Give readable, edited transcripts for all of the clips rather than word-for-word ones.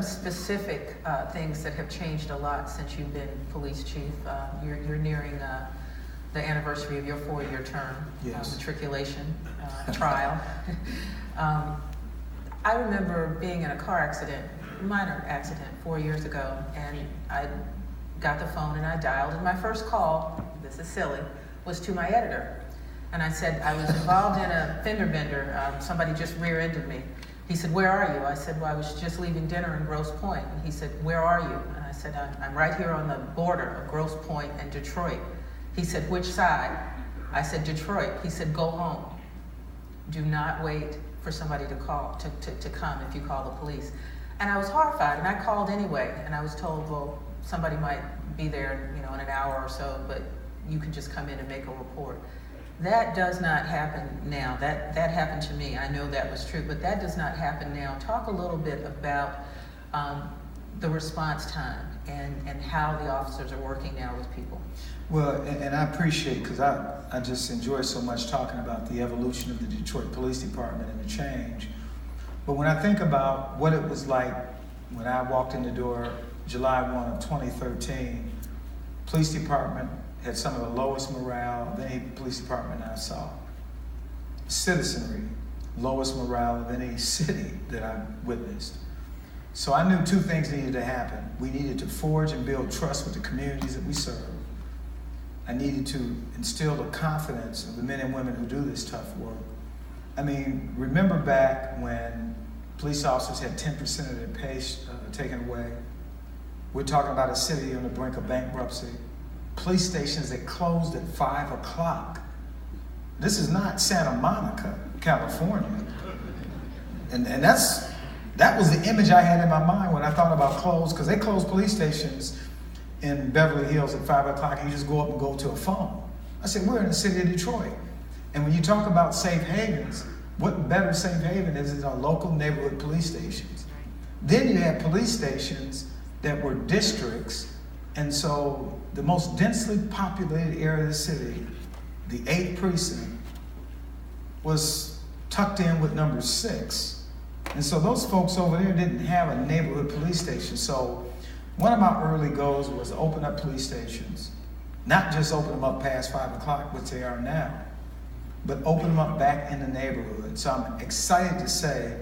specific things that have changed a lot since you've been police chief. You're nearing the anniversary of your 4-year term, yes. Matriculation trial. I remember being in a car accident, minor accident, 4 years ago, and I got the phone and I dialed, and my first call, this is silly, was to my editor. And I said, I was involved in a fender bender. Somebody just rear-ended me. He said, where are you? I said, well, I was just leaving dinner in Grosse Pointe. And he said, where are you? And I said, I'm right here on the border of Grosse Pointe and Detroit. He said, which side? I said, Detroit. He said, go home. Do not wait for somebody to call, to come if you call the police. And I was horrified, and I called anyway, and I was told, well, somebody might be there, in an hour or so, but you can just come in and make a report. That does not happen now. That happened to me. I know that was true, but that does not happen now. Talk a little bit about the response time and how the officers are working now with people. Well, and I appreciate, because I just enjoy so much talking about the evolution of the Detroit Police Department and the change. But when I think about what it was like when I walked in the door July 1 of 2013, police department had some of the lowest morale of any police department I saw. Citizenry, lowest morale of any city that I witnessed. So I knew two things needed to happen. We needed to forge and build trust with the communities that we serve. I needed to instill the confidence of the men and women who do this tough work. I mean, remember back when police officers had 10% of their pay taken away? We're talking about a city on the brink of bankruptcy. Police stations that closed at 5 o'clock. This is not Santa Monica, California. And that was the image I had in my mind when I thought about close, because they closed police stations in Beverly Hills at 5 o'clock and you just go up and go to a phone. I said, we're in the city of Detroit. And when you talk about safe havens, what better safe haven is our local neighborhood police stations. Then you have police stations that were districts, and so the most densely populated area of the city, the 8th precinct, was tucked in with number 6. And so those folks over there didn't have a neighborhood police station. So one of my early goals was to open up police stations, not just open them up past 5 o'clock, which they are now, but open them up back in the neighborhood. So I'm excited to say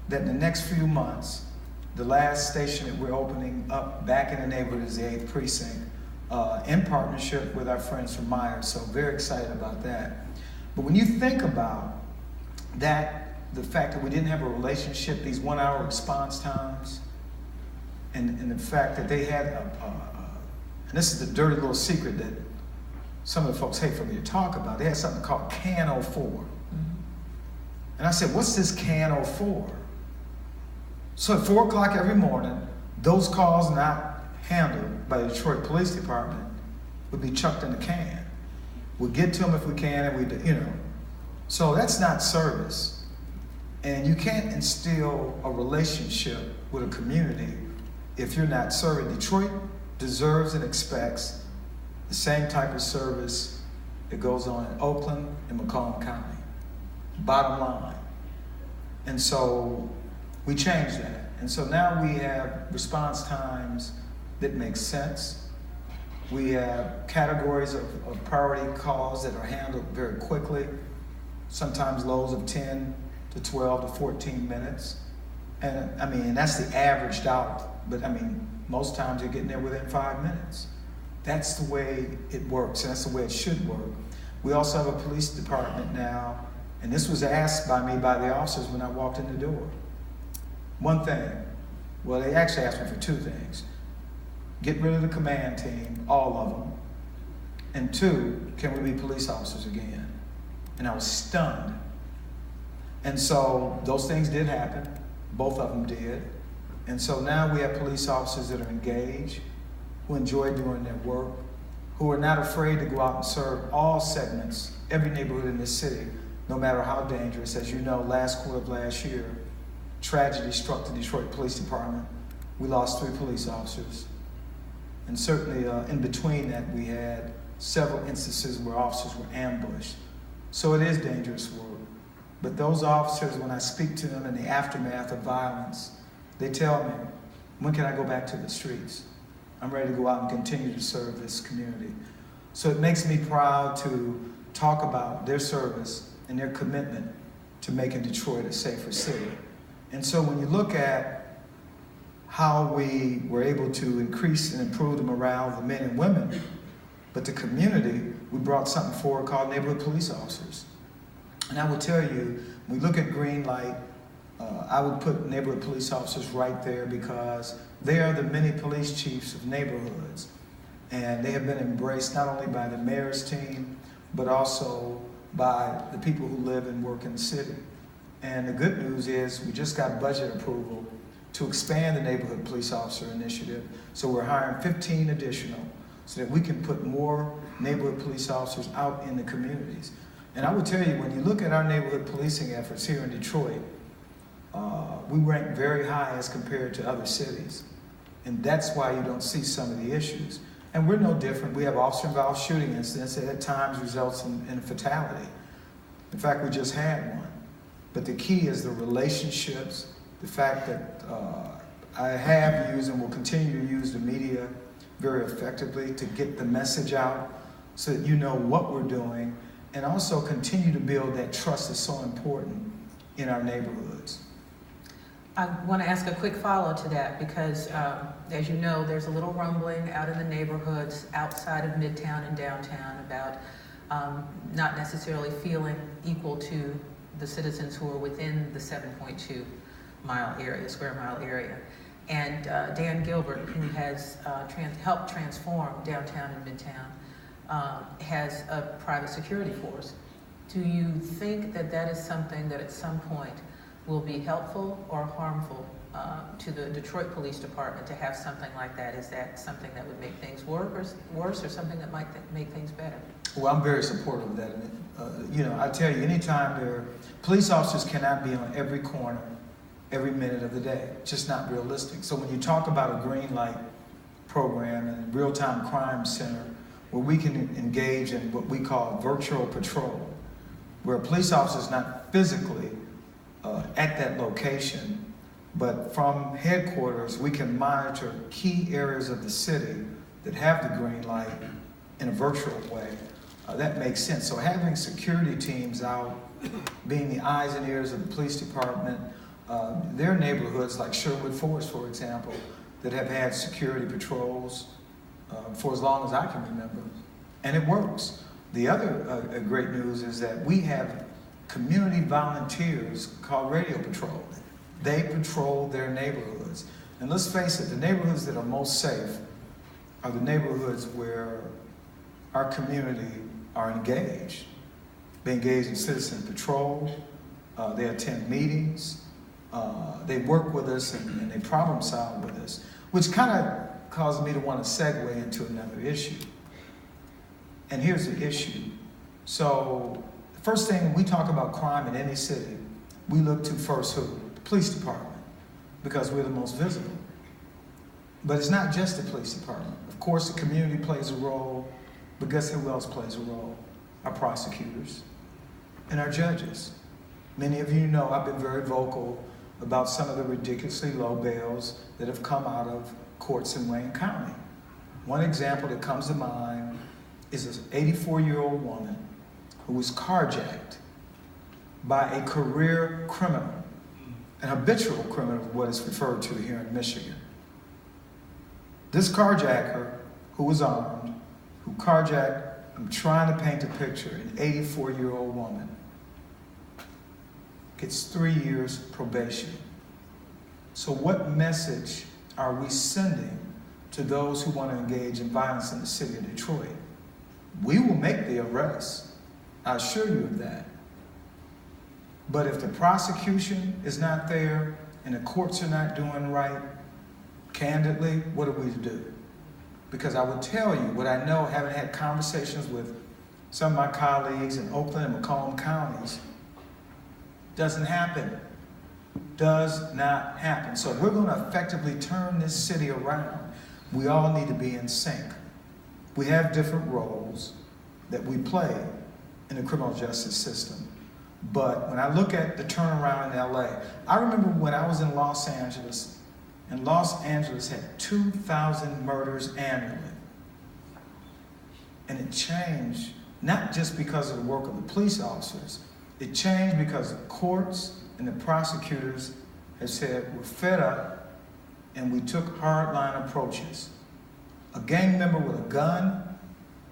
that in the next few months, the last station that we're opening up back in the neighborhood is the 8th precinct, in partnership with our friends from Myers. So very excited about that. But when you think about that, the fact that we didn't have a relationship, these 1-hour response times, and the fact that they had and this is the dirty little secret that some of the folks hate for me to talk about. They had something called CAN 04. Mm-hmm. And I said, what's this CAN 04? So at 4 o'clock every morning, those calls not handled by the Detroit Police Department would be chucked in the can. We'll get to them if we can, and So that's not service. And you can't instill a relationship with a community if you're not serving. Detroit deserves and expects the same type of service that goes on in Oakland and Macomb County. Bottom line. And so we changed that. And so now we have response times that make sense. We have categories of priority calls that are handled very quickly, sometimes lows of 10 to 12 to 14 minutes. And that's the averaged out, but most times you're getting there within 5 minutes. That's the way it works, and that's the way it should work. We also have a police department now, and this was asked by me by the officers when I walked in the door. One thing, well, they actually asked me for 2 things. Get rid of the command team, all of them. And 2, can we be police officers again? And I was stunned. And so those things did happen. Both of them did. And so now we have police officers that are engaged, who enjoy doing their work, who are not afraid to go out and serve all segments, every neighborhood in this city, no matter how dangerous. As you know, last quarter of last year, tragedy struck the Detroit Police Department. We lost 3 police officers. And certainly in between that, we had several instances where officers were ambushed. So it is dangerous work. But those officers, when I speak to them in the aftermath of violence, they tell me When can I go back to the streets? I'm ready to go out and continue to serve this community. So it makes me proud to talk about their service and their commitment to making Detroit a safer city. And so when you look at how we were able to increase and improve the morale of the men and women, but the community, we brought something forward called neighborhood police officers. And I will tell you, when we look at green light, I would put neighborhood police officers right there because they are the mini police chiefs of neighborhoods. And they have been embraced not only by the mayor's team, but also by the people who live and work in the city. And the good news is we just got budget approval to expand the neighborhood police officer initiative. So we're hiring 15 additional so that we can put more neighborhood police officers out in the communities. And I will tell you, when you look at our neighborhood policing efforts here in Detroit, we rank very high as compared to other cities. And that's why you don't see some of the issues. And we're no different. We have officer-involved shooting incidents that at times results in fatality. In fact, we just had one. But the key is the relationships, the fact that I have used and will continue to use the media very effectively to get the message out so that you know what we're doing, and also continue to build that trust that's so important in our neighborhoods. I want to ask a quick follow to that because, as you know, there's a little rumbling out in the neighborhoods outside of Midtown and downtown about not necessarily feeling equal to the citizens who are within the 7.2 square mile area. And Dan Gilbert, who has helped transform downtown and Midtown, has a private security force. Do you think that that is something that at some point will be helpful or harmful to the Detroit Police Department to have something like that? Is that something that would make things worse or something that might make things better? Well, I'm very supportive of that. I tell you, anytime police officers cannot be on every corner, every minute of the day. It's just not realistic. So when you talk about a green light program and a real-time crime center where we can engage in what we call virtual patrol, where a police officer is not physically at that location, but from headquarters, we can monitor key areas of the city that have the green light in a virtual way. That makes sense. So having security teams out, being the eyes and ears of the police department, there are neighborhoods like Sherwood Forest, for example, that have had security patrols for as long as I can remember, and it works. The other great news is that we have community volunteers called Radio Patrol. They patrol their neighborhoods. And let's face it, the neighborhoods that are most safe are the neighborhoods where our community are engaged. They engage in citizen patrol, they attend meetings, they work with us and they problem solve with us, which kind of caused me to want to segue into another issue. And here's the issue. So the first thing when we talk about crime in any city, we look to first who? The police department, because we're the most visible. But it's not just the police department. Of course, the community plays a role, but guess who else plays a role? Our prosecutors and our judges. Many of you know I've been very vocal about some of the ridiculously low bails that have come out of courts in Wayne County. One example that comes to mind is an 84-year-old woman who was carjacked by a career criminal, an habitual criminal, what is referred to here in Michigan. This carjacker, who was armed, who carjacked, I'm trying to paint a picture, an 84-year-old woman, gets 3 years probation. So what message are we sending to those who want to engage in violence in the city of Detroit? We will make the arrest, I assure you of that. But if the prosecution is not there and the courts are not doing right, candidly, what are we to do? Because I will tell you what I know, having had conversations with some of my colleagues in Oakland and Macomb counties, doesn't happen. Does not happen. So if we're going to effectively turn this city around, we all need to be in sync. We have different roles that we play in the criminal justice system. But when I look at the turnaround in LA, I remember when I was in Los Angeles And Los Angeles had 2,000 murders annually. And it changed, not just because of the work of the police officers. It changed because the courts and the prosecutors have said, we're fed up, and we took hardline approaches. A gang member with a gun,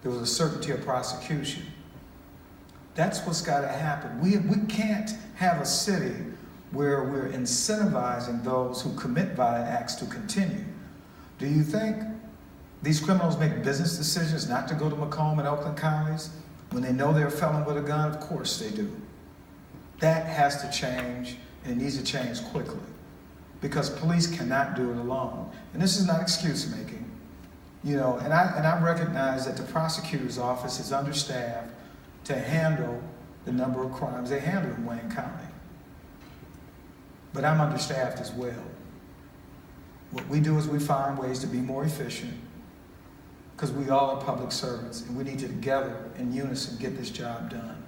there was a certainty of prosecution. That's what's got to happen. We can't have a city where we're incentivizing those who commit violent acts to continue. Do you think these criminals make business decisions not to go to Macomb and Oakland counties when they know they're a felon with a gun? Of course they do. That has to change, and it needs to change quickly, because police cannot do it alone. And this is not excuse making, and I recognize that the prosecutor's office is understaffed to handle the number of crimes they handle in Wayne County. But I'm understaffed as well. What we do is we find ways to be more efficient, because we all are public servants, and we need to together in unison get this job done.